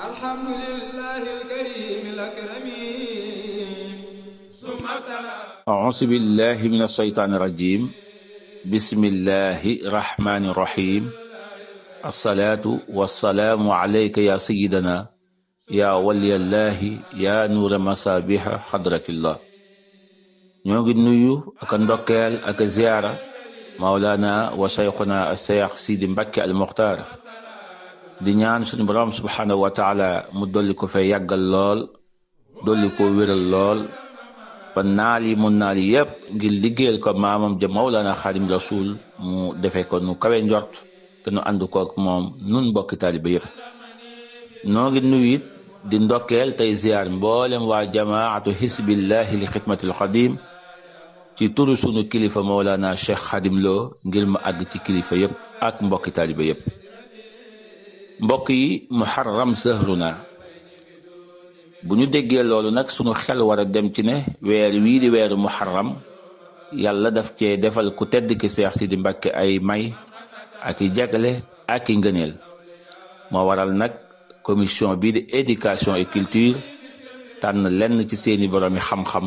الحمد لله الكريم الأكرم ثم السلام. أعوذ بالله من الشيطان الرجيم. بسم الله الرحمن الرحيم. الصلاة والسلام عليك يا سيدنا يا ولي الله يا نور مصابيح حضرة الله. ñoo ngi nuyu ak ndokkeel ak ziyaara Mawlana wa Cheikhuna Cheikh Sidi Mbacke al Muxtaar di ñaan suñu borom subhanahu wa taala mu dolli ko fee yàggal lool dolli ko wéral lool ba naal yi mu naal yépp ngir liggéeyal ko maamam ja Mawlana Xaadim Rasul mu defee ko nu kawe njort te nu ànd ko ak moom nun mbokki taaliba yépp. noo ngi nuyu it di ndokkeel tey ziyaar mboolem waa jamaatu xisbillahi li xidmatil xadim ci turu sunu kilifa Mawlana Cheikh Xadim Lo ngir ma àgg ci kilifa yépp ak mbokki taaliba yépp. mbokk yi muharram sahruna bu ñu déggee loolu nag sunu xel war a dem ci ne weer wii di weeru muharram yàlla daf cee defal ku tedd ki Seex Sidi Mbàkke ay may ak i jagle ak i ngëneel. moo waral nag commission bii di éducation et culture tànn lenn ci seeni boroomi xam-xam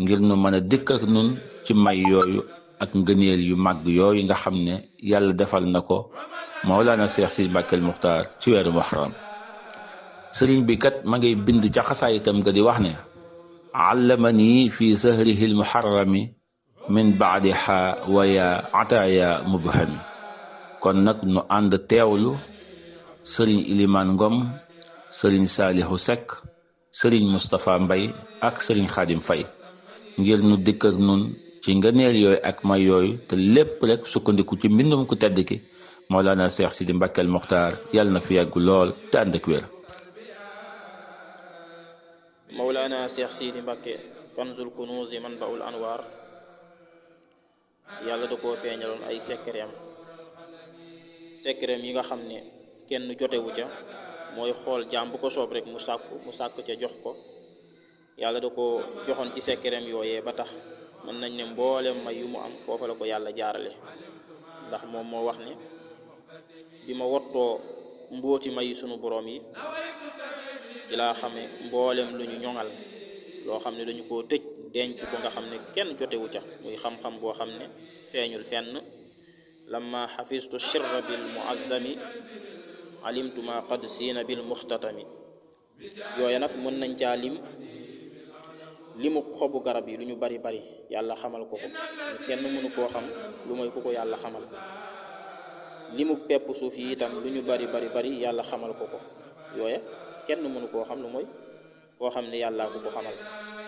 ngir nu mën a dëkk ak nun ci may yooyu ak ngëneel yu màgg yooyu nga xam ne yàlla defal na ko Mawlana Seex Sidi Mbàkke al Muxtaar ci weeru muharram. sëriñ bi kat ma ngay bind ca xasaayitam nga di wax ne allamani fi sahrihi al muharrami min baadiha waya ataaya mubhami. kon nag nu ànd teewlu sëriñ Ilimaan Ngom, sëriñ Saalihu Sekk, sëriñ Mustapha Mbay ak sëriñ Xaadim Fay ngir nu dikk ak nun ci ngëneel yooyu ak may yooyu te lépp rek sukkandiku ci mbindum ku tedd ki Mawlana Seex Sidi Mbàkke al Muxtaar yàlla na fi yàggu lool te ànd ak wér. Mawlana Seex Sidi Mbàkke kanzul kunuuzi manbaul anwaar yàlla da koo feeñaloon ay sekkereem yi nga xam ne kenn jotewu ca mooy xool jaam bu ko soob rek mu sàkk ca jox ko. yàlla da ko joxoon ci sekkereem yooyee ba tax mën nañ ne mboolem may yu mu am foofa la ko yàlla jaarale, ndax moom moo wax ne bi ma wottoo mbóoti may sunu boroom yi ci laa xame mboolem lu ñu ñoŋal loo xam ne dañu koo tëj denc ko nga xam ne kenn jotewu ca muy xam-xam boo xam ne feeñul fenn. lamma xafistu sirra bil muazzami alimtu ma qad siina bil muxtatami. yooya nag mën nañ caa limu xobu garab yi lu ñu bari bari yàlla xamal ko kenn mënu koo xam lu mooy ku ko yàlla xamal. limu pepp suuf yi itam lu ñu bari bari yàlla xamal ko yooya kenn mënu koo xam lu mooy koo xam ne yàllaa ko xamal.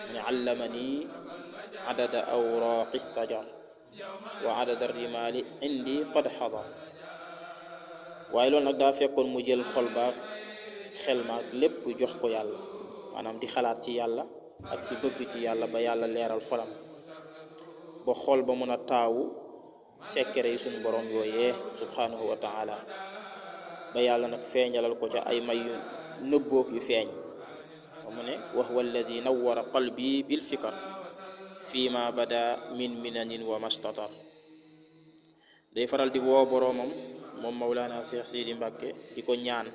mu ne allamani adada awraqi sajar wa adada rimaali indi qad xadar. waaye loolu nag daa fekkoon mu jël xol baak xel maak lépp jox ko yàlla, maanaam di xalaat ci yàlla ak di bëgg ci yàlla ba yàlla leeral xolam ba xol ba mën a taawu sekkere yi suñu borom yooyee subhanahu wa taala ba yàlla nag feeñalal ko ca ay may yu nëbboog yu feeñ. mu ne wa huwa allazi nawwara qalbi bil fikar fii ma bada min minanin wa mastatar. day faral di woo boroomam moom Mawlana Cheikh Sidi Mbàkke di ko ñaan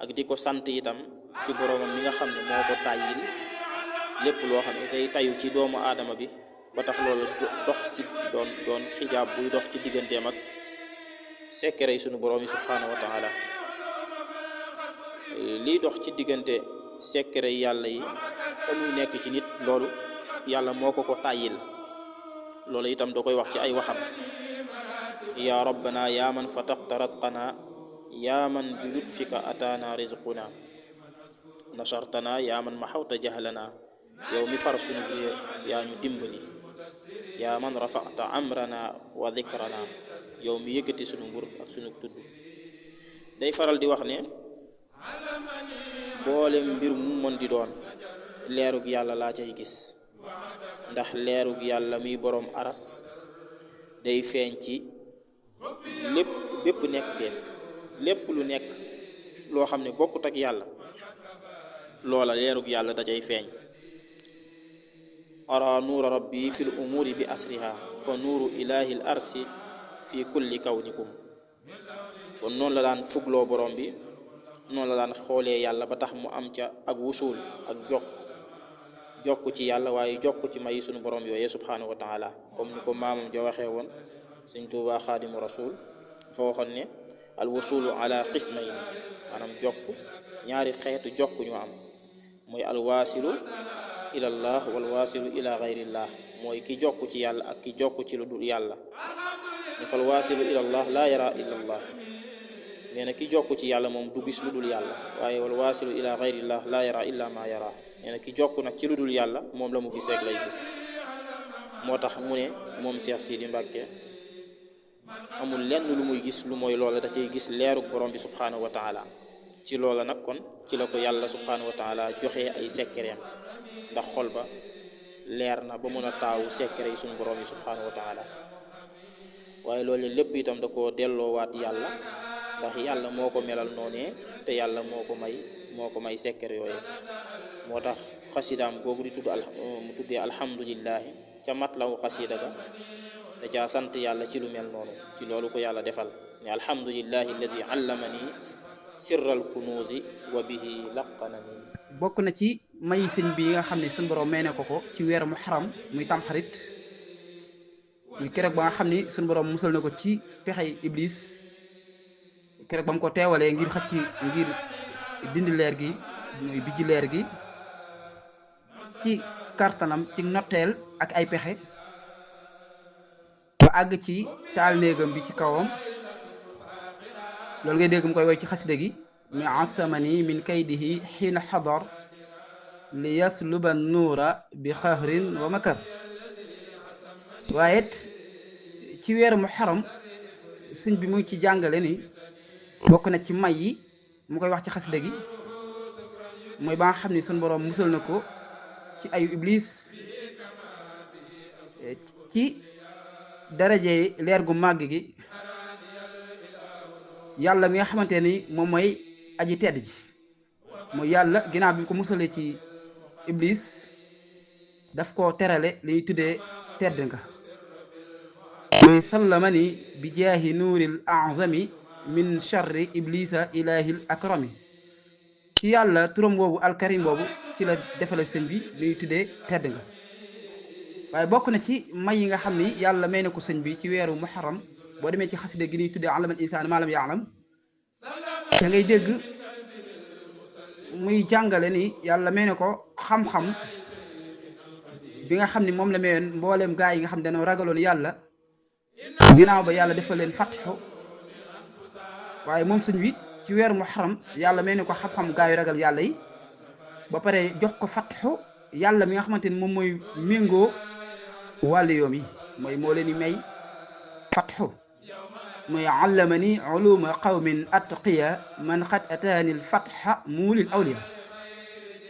ak di ko sant itam ci boroomam mi nga xam ne moo ko tàyyil lépp loo xam ne day tayu ci doomu aadama bi ba tax loolu dox ci doon xijaab buy dox ci digganteem ak sekkere yi sunu boroom yi subhanahu wa taala. liy dox ci diggante sekkere yi yàlla yi te muy nekk ci nit loolu yàlla moo ko tàyyil. loolu itam da koy wax ci ay waxam ya rabbana yaa man fataqta ratqana yaa man bi lutfika ataana rizquna nasartana yaa man maxawta jahlana. yow mi far sunu réer yaa ñu dimbali. yaa man rafa'ta amrana wa dhikrana. yow mi yëkkati sunu nguur ak sunu tudd. day faral di wax ne boole mbir mu mën di doon leerug yàlla laa cay gis, ndax leerug yàlla muy boroom aras day feeñ ci bépp nekk teef. lépp lu nekk loo xam ne bokkut ak yàlla loola leerug yàlla da cay feeñ. ara nuura rabbi fi l umuri bi asriha fa nuuru ilahi l arsi fi kulli kawnikum. kon noonu la daan fugloo borom bi noonu la daan xoolee yàlla ba tax mu am ca ak wusul ak jokk ci yàlla waaye jokk ci may sunu borom yooyee subhanahu wa taala comme ni ko maamam ja waxee woon Sëñ Tuubaa xaadimu rasul fa waxoon ne al wusulu ala qismayni maanaam ñaari xeetu jokk ñu am mooy al waasilu ilallah wal waasilu ila gayrillah mooy ki jokk ci yàlla ak ki jokk ci lu dul yàlla ne fal waasilu ilallah laa yara illallah nee na ki jokk ci yàlla moom du gis lu dul yàlla waaye wal waasilu ila gayrillah laa yara illa ma yara nee na ki jokk nag ci lu dul yàlla moom la mu gis rek lay gis. moo tax mu ne moom Cheikh Sidi Mbacke amul lenn lu muy gis lu mooy loola da cay gis leeruk borom bi subhanahu wa taala ci loola nag kon ci la ko yàlla subhanahu wa taala joxe ay sekkereem ndax xol ba leer na ba mën a taawu sekkere yi suñu borom yi subhanahu wa taala waaye loolu lépp itam da koo delloowaat yàlla ndax yàlla moo ko melal noonee te yàlla moo ko may sekkere yooyu moo tax xasidaam googu di mu tuddee alhamdulillahi ca mat lawu xasida ga da caa sant yàlla ci lu mel noonu ci loolu ko yàlla defal ne alhamdulillahi allazi allamani sirral kunuuzi wa bihi laqanani. bokk na ci may sëñ bi nga xam ne suñu borom may na ko ci weeru muharram muy tamxarit muy keroog ba nga xam ni suñu borom musal na ko ci pexey iblis keroog ba mu ko teewalee ngir dindi leer gi muy bijji leer gi ci kartanam ci notteel ak ay pexe ba àgg ci taal néegam bi ci kawam loolu ngay dégg mu koy woy ci xasida gi mi asamani min kaydihi xiina xadar li yasluba nuura bi xahrin wa makar. waaye ci weeru muharram sëñ bi mu ngi ci jàngale ni bokk na ci may yi mu koy wax ci xasida gi mooy ba nga xam ni suñu borom musal na ko ci ayu iblis ci daraje leer gu màgg gi yàlla mi nga xamante ni moom mooy aji tedd ji mooy yàlla ginnaaw bi ko musalee ci iblis daf ko terale li ñuy tuddee tedd nga mooy sallamani bi jaahi nuuril azami min charri iblisa ilahil akrami ci yàlla turam boobu alkarim boobu ci la defale sëñ bi li ñuy tuddee tedd nga waaye bokk na ci may yi nga xam ni yàlla may na ko sëñ bi ci weeru muharram boo demee ci xasida gi ñuy tuddee allamal insaan maa lam ya'lam da ngay dégg muy jàngale ni yàlla may na ko xam-xam bi nga xam ni moom la mayoon mbooleem gaa yi nga xam ne dañoo ragaloon yàlla ginnaaw ba yàlla defal leen fatxu waaye moom sëñ bi ci weeru muharram yàlla may na ko xam-xam gaa yu ragal yàlla yi ba pare jox ko fatxu yàlla mi nga xamante ni moom mooy méngoo wàllu yoom yi mooy moo leen di may fatxu mooy allamani uluma qawmin atqiya man xat ataani l fatxa muulil awliya.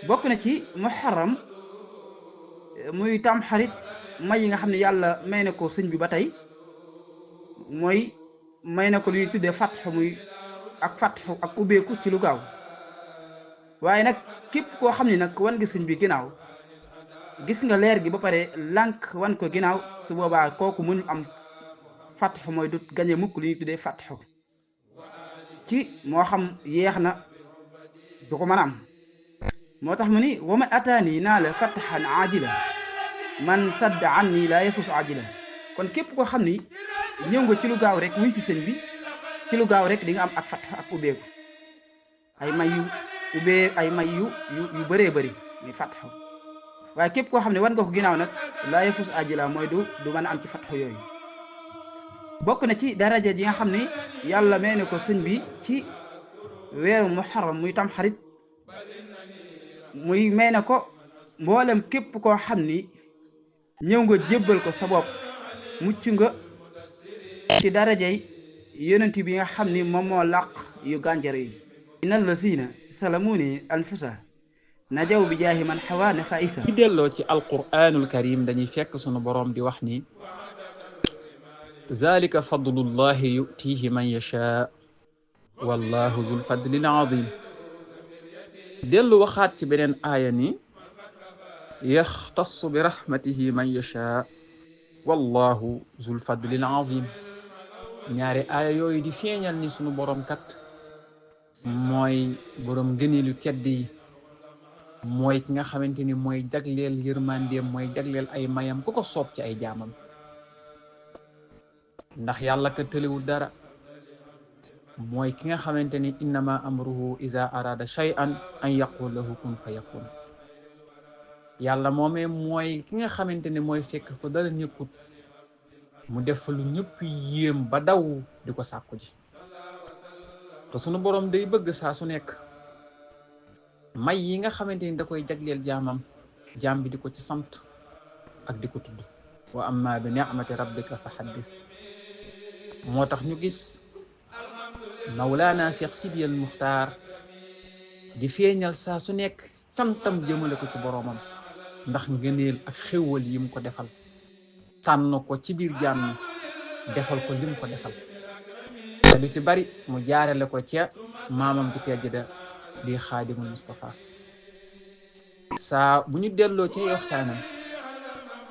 bokk na ci muharram muy tamxarit may yi nga xam ne yàlla may na ko sëñ bi ba tey mooy may na ko lu ñuy tuddee fatxu muy ak fatxu ak ubbeeku ci lu gaaw waaye nag képp koo xam ne nag wan nga sëñ bi ginnaaw gis nga leer gi ba pare lànk wan ko ginnaaw su boobaa kooku mënul am fatxu mooy du gañe mukk lu ñuy tuddee fatxu ci moo xam yeex na du ko mën a am moo tax mu ni wa man ataani naa la fatxan ajila man sadda an nii laa yafus ajila kon képp koo xam ni ñëw nga ci lu gaaw rek wuy si sëñ bi ci lu gaaw rek di nga am ak fatxu ak ubbeeku ay may yu ay may yu bëree bëri muy fatxu waaye képp koo xam ne wan nga ko ginnaaw nag laa yafus ajila mooy du mën a am ci fatxu yooyu. bokk na ci daraja ji nga xam ne yàlla may na ko sëñ bi ci weeru muharram muy tamxarit muy may na ko mboolem képp koo xam ni ñëw nga jébbal ko sa bopp mucc nga ci darajay yonent bi nga xam ni moom moo làq yu gànjar yi innal lazina salamuni anfusa najaw bi jaahi man xawaana faisa. ci delloo ci alquranul karim dañuy fekk sunu boroom di wax ni zalika fadlullahi yutihi man yashaa wallahu zul fadlil azim. dellu waxaat ci beneen aaya ni yaxtassu bi rahmatihi man yashaa wallahu zul fadlil azim. ñaari aaya yooyu di feeñal ni sunu borom kat mooy boroom ngëneelu tedd yi, mooy ki nga xamante ni mooy jagleel yërmandeem, mooy jagleel ay mayam ku ko soob ci ay jaamam. ndax yàlla ka tëliwul dara, mooy ki nga xamante ni innama amruhu iza arada shay'an an yaqul lahu kun fa yakun. yàlla moomee mooy ki nga xamante ni mooy fekk fa dara ñëkkut mu def fa lu ñëpp yéem ba daw di ko sàkku ji. te sunu borom day bëgg saa su nekk may yi nga xamante ni da koy jagleel jaamam, jaam bi di ko ci sant ak di ko tudd. wa amma bi ni'mati rabbika fa haddith. moo tax ñu gis Mawlana Cheikh Sidi al Muxtaar di feeñal saa su nekk cantam jëmale ko ci boromam, ndax ngëneel ak xéwal yi mu ko defal, tànn ko ci biir jaam ñi defal ko lim ko defal. te lu ci bari mu jaarale ko ca maamam ci tedd da di Xaadimul Mustafa. saa bu ñu delloo ci ay waxtaanam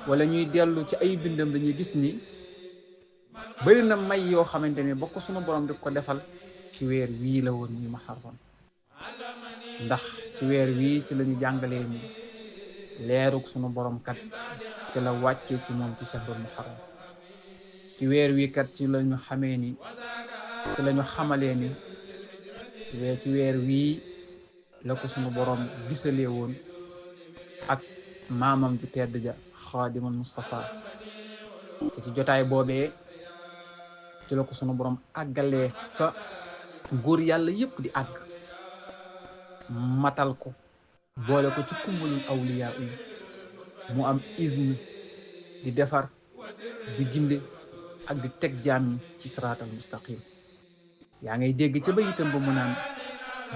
wala ñuy dellu ci ay bindam dañuy gis ni bari na may yoo xamante ne bokk sunu borom di ko defal ci weer wii la woon muy Muharram. ndax ci weer wii ci lañu jàngalee ni leerug sunu borom kat ci la wàccee ci moom ci shahrul Muharram. ci weer wii kat ci lañu xamee ni ci lañu xamalee ni ci weer wii la ko sunu borom gisalee woon ak maamam ju tedd ja Xaadimul Mustafa. te ci jotaay boobee ci la ko sunu borom àggalee fa góor yàlla yépp di àgg, matal ko boole ko ci kumbulul awliyaa yi, mu am izn di defar, di ginde ak di teg jaam ñi ci siraatal mustaqim. yaa ngay dégg ca bayitam ba mu naan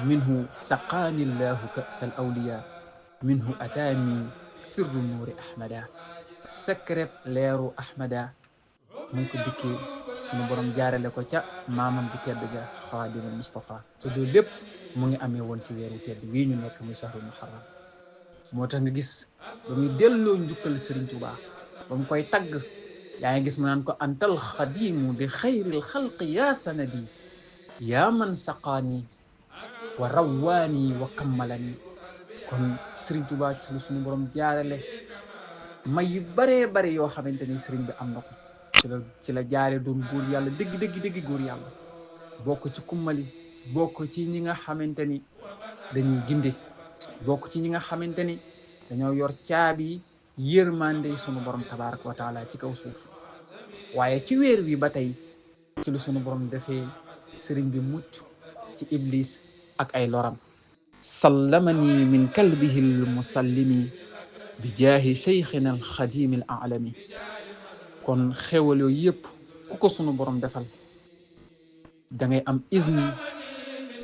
minhu saqaani llahu kasal awliya minhu ataani sirru nuuri ahmada. secret leeru ahmada mu ngi ko dikkee sunu borom jaarale ko ca maamam bi tedd ja Xaadimul Mustafa. te loolu lépp mu ngi amee woon ci weeru tedd wii ñu nekk muy shahrul Muharram. moo tax nga gis ba muy delloo njukkal Sëriñ Tuubaa ba mu koy tagg, yaa ngi gis mu naan ko antal xadimu bi xayril xalqi yaa sanadi yaa man saqaani wa rawwaani wa kammalani. kon Sëriñ Tuubaa ci lu sunu borom jaarale may yu baree bari yoo xamante ni sëriñ bi am na ko. ci la jaare doon góor yàlla dëgg góor yàlla, bokk ci kummali, bokk ci ñi nga xamante ni dañuy ginde, bokk ci ñi nga xamante ni dañoo yor caabi yërmande sunu borom tabaraka wa taala ci kaw suuf. waaye ci weer wi ba tey ci lu sunu borom defee sëriñ bi mucc ci iblis ak ay loram. sallamani min kalbihi l musallimi bi jaahi cheikhina al xadimi al alami. kon xewal yooyu yëpp ku ko sunu borom defal da ngay am izn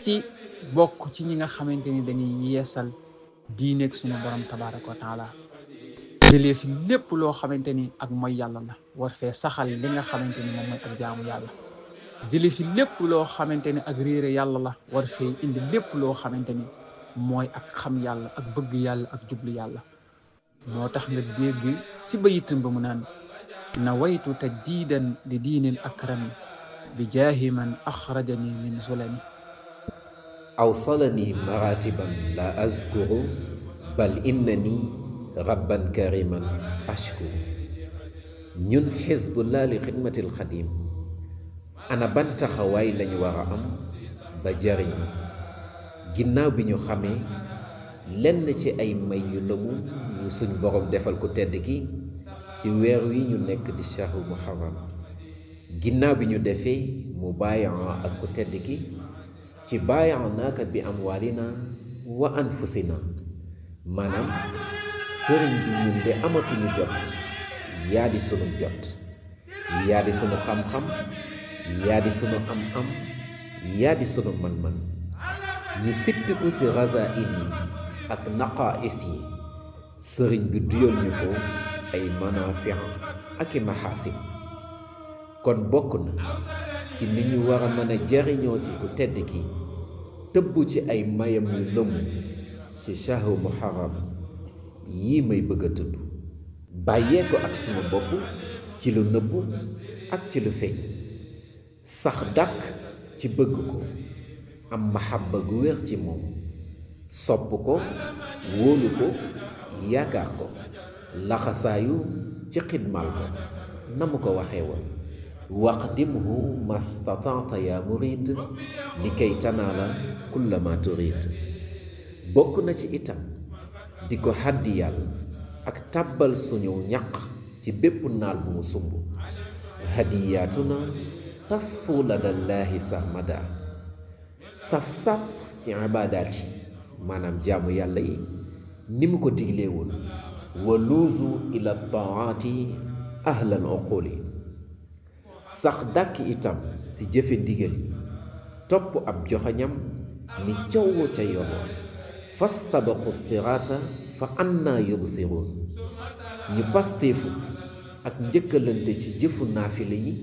ci bokk ci ñi nga xamante ni dañuy yeesal diineeg sunu borom tabaraka wa taala, jëlee fi lépp loo xamante ni ak mooy yàlla la, war fee saxal li nga xamante ni moom mooy ak jaamu yàlla. jëlee fi lépp loo xamante ni ak réere yàlla la, war fee indi lépp loo xamante ni mooy ak xam yàlla ak bëgg yàlla ak jublu yàlla. moo tax nga dégg ci bayitam ba mu naan nawaytu tajdiidan li diinil akrami bi jaahi man axrajani min zulami. awsalani maratiban la azkuru bal innani rabban kariman ashkuru. ñun xisbullah li xidmatil xadim ana ban taxawaay lañu war a am ba jariñ ginnaaw bi ñu xamee lenn ci ay may yu lëmu yu suñ borom defal ko tedd ki ci weer wi ñu nekk di shahru muharram. ginnaaw bi ñu defee mu baayaa ak ku tedd ki ci baayaa naakat bi amwaalina wa anfusina, maanaam sëriñ bi ñun de amatuñu jot, yaa di sunu jot, yaa di sunu xam-xam, yaa di sunu am-am, yaa di sunu man-man. ñu sippiku si rasaa'il yi ak naqaa'is yi, sëriñ bi duyal ñu ko ay manaafi' ak i maxaasin. kon bokk na ci ni ñu war a mën a jariñoo ci ku tedd ki tëbb ci ay mayam yu lëmm ci shahru muharram yii may bëgg a tudd, bàyyee ko ak sunu bopp ci lu nëbbu ak ci lu feeñ, sax dàkk ci bëgg ko am mahabba gu wér ci moom sopp ko wóolu ko yaakaar ko laxasaayu ci xidmal ko na mu ko waxee woon waqdimhu mastataata ya murid li kay tanaala kulla ma turid. bokk na ci itam di ko haddiyal ak tàbbal suñu ñaq ci bépp naal bu mu sumb hadiyaatuna tasfu ladallaahi sarmada saf-sàpp ci ibaadaat yi maanaam jaamu yàlla yi ni mu ko digleewul wa luuzu ila taati ahlal uquli sax dàkk itam ci jëfe ndigal yi topp ab joxañam ni coow ca yoon fastabaqu siraata fa annaa yubsiruun ñu pasteefu ak njëkkalante ci jëfu naafile yi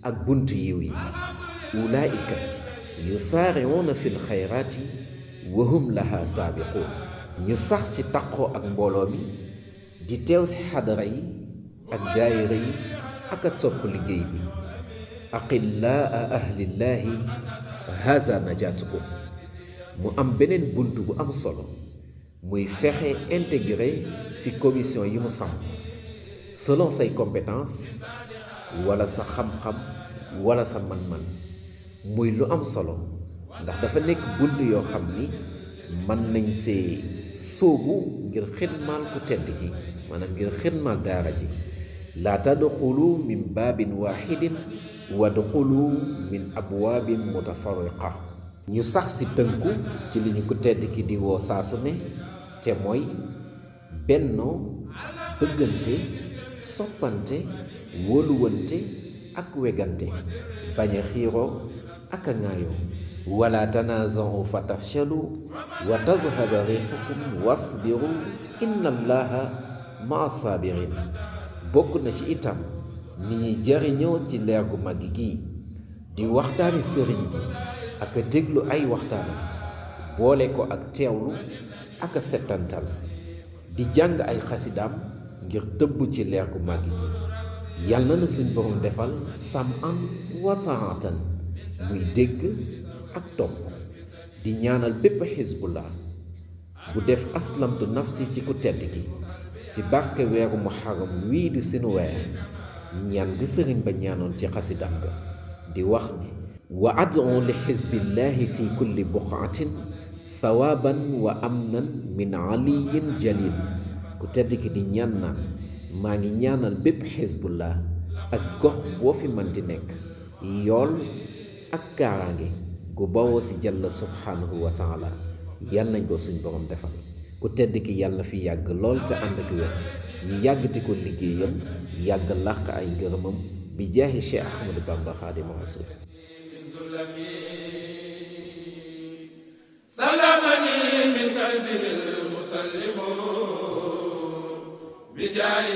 ak bunt yiw yi ulaa'ika yusaari'uuna fil xayraati wa hum laha saabiquun ñu sax ci taqoo ak mbooloo mi di teew ci xadara yi ak daayira yi ak a topp liggéey bi aqillaa ahlillaahi haza najaatukum. mu am beneen bunt bu am solo muy fexe intégré ci commission yi mu samp selon say compétence wala sa xam-xam wala sa man-man muy lu am solo ndax dafa nekk bunt yoo xam ni mën nañ see sóobu ngir xidmaal ku tedd ki maanaam ngir xidmaal daara ji laa tadxulu min baabin waaxidin wadxulu min abwaabin mutafarriqa. ñu sax ci tënku ci li ñu ko tedd ki di woo saasu ne te mooy bennoo bëggante soppante wóoluwante ak wegante bañ a xiiroo ak a ŋaayoo wala tanaaza'u fa tafshalu wa tazhaba riihukum wasbiru inna allaha maa saabiriin. bokk na ci itam ni ñuy jariñoo ci leer gu mag gi di waxtaani sëriñ bi ak a déglu ay waxtaanam boole ko ak teewlu ak a settantal di jàng ay xasidaam ngir tëbb ci leer gu màgg gi. yàlla na suñ borom defal sam'an wa taatan muy dégg ak topp di ñaanal bépp xisbullah bu def aslamtu nafsi ci ku tedd ki ci barke weeru muharram wii di sunu weer ñaan gi sëriñ ba ñaanoon ci xasidaam ga di wax ne wa ad'u li xisbillahi fi kulli buqaatin thawaaban wa amnan min aliyin jalil. ku tedd ki di ñaan naan maa ngi ñaanal bépp xisbullah ak gox boo fi man di nekk yool ak kaaraange gu bawoo ci jalla subhanahu wa taala. yal nañ ko suñ borom defal. ku tedd ki yàlla na fi yàgg lool te ànd ak wér ñu yàgg di ko liggéeyam yàgg làq ay ngërëmam bi jaahi Cheikh Ahmadou Bamba Xaadimu Rasuul. سلمني من قلبه المسلم بجاه